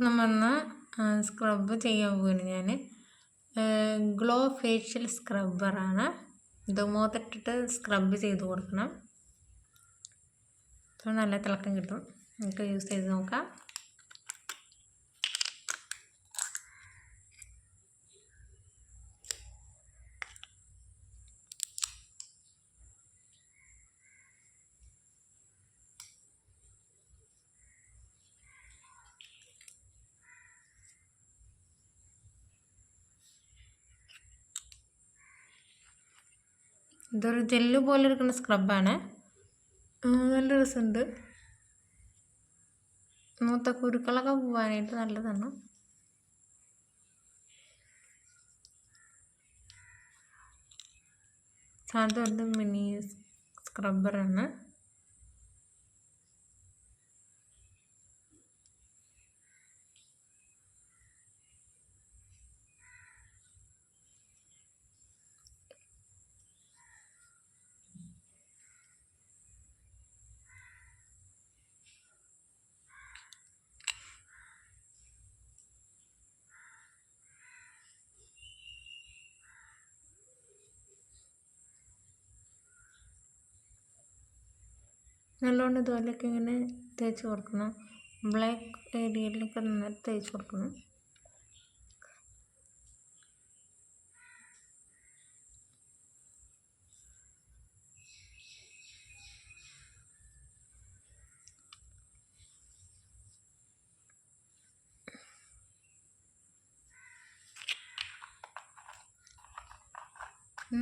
നമ്മന്ന് scrub ചെയ്യാൻ പോവാണ് ഞാൻ. ഗ്ലോ ഫേഷ്യൽ സ്ക്രബ്ബറാണ് ഇത്. മുഖത്തിട്ടിട്ട് സ്ക്രബ് ചെയ്ത് കൊടുക്കണം. അപ്പോൾ നല്ല തിളക്കം കിട്ടും. നമുക്ക് യൂസ് ചെയ്ത് നോക്കാം. ഇതൊരു ജെല്ല് പോലെ ഇരിക്കുന്ന സ്ക്രബാണ്. നല്ല രസമുണ്ട്. മൂത്ത കുരുക്കളൊക്കെ പോകാനായിട്ട് നല്ലതാണ്. സാധാരണ മിനി സ്ക്രബ്ബറാണ്. നല്ലോണം ഇതുപോലെയൊക്കെ ഇങ്ങനെ തേച്ച് കൊടുക്കണം. ബ്ലാക്ക് ഏരിയയിലൊക്കെ നന്നായിട്ട് തേച്ച് കൊടുക്കണം.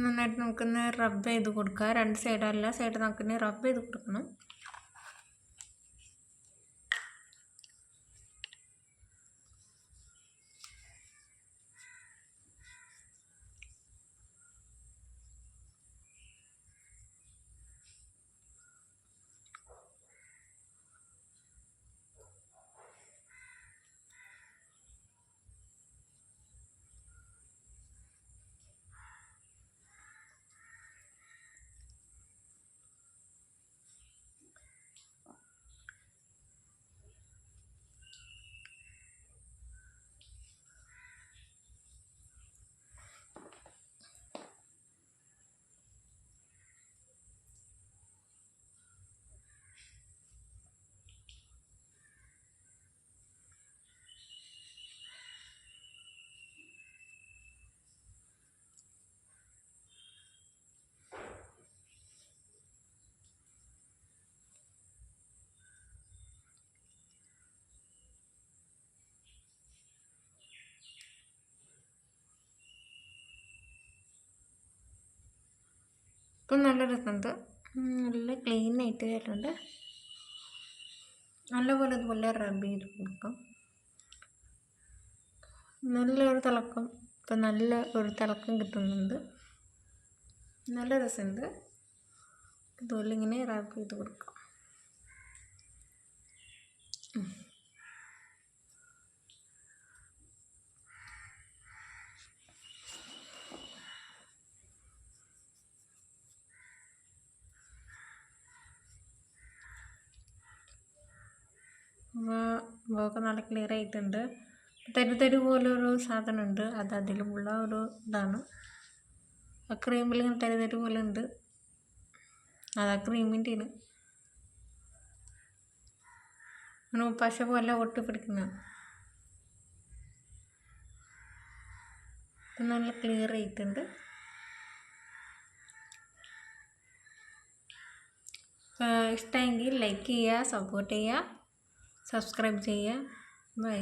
നന്നായിട്ട് നമുക്കൊന്ന് റബ്ബ് ചെയ്ത് കൊടുക്കുക. രണ്ട് സൈഡല്ല, സൈഡ് നമുക്കൊന്ന് റബ്ബ് ചെയ്ത് കൊടുക്കണം. ഇപ്പം നല്ല രസമുണ്ട്. നല്ല ക്ലീൻ ആയിട്ട് വരുന്നുണ്ട്. നല്ലപോലെ ഇതുപോലെ റബ്ബ് ചെയ്ത് കൊടുക്കാം. നല്ലൊരു തിളക്കം, ഇപ്പം നല്ല ഒരു തിളക്കം കിട്ടുന്നുണ്ട്. നല്ല രസമുണ്ട്. ഇതുപോലെ ഇങ്ങനെ റബ്ബ് ചെയ്ത് കൊടുക്കാം. മുഖമൊക്കെ നല്ല ക്ലിയർ ആയിട്ടുണ്ട്. തരി പോലൊരു സാധനമുണ്ട്, അത് അതിലുമുള്ള ഒരു ഇതാണ്. ആ ക്രീമിൽ ഇങ്ങനെ തരി പോലെ ഉണ്ട്, അതാ ക്രീമിൻ്റെയാണ്. അങ്ങനെ പശ പോലെ ഒട്ടി പിടിക്കുന്നതാണ്. നല്ല ക്ലിയർ ആയിട്ടുണ്ട്. ഇഷ്ടമെങ്കിൽ ലൈക്ക് ചെയ്യുക, സപ്പോർട്ട് ചെയ്യുക, സബ്സ്ക്രൈബ് ചെയ്യുക. ബൈ.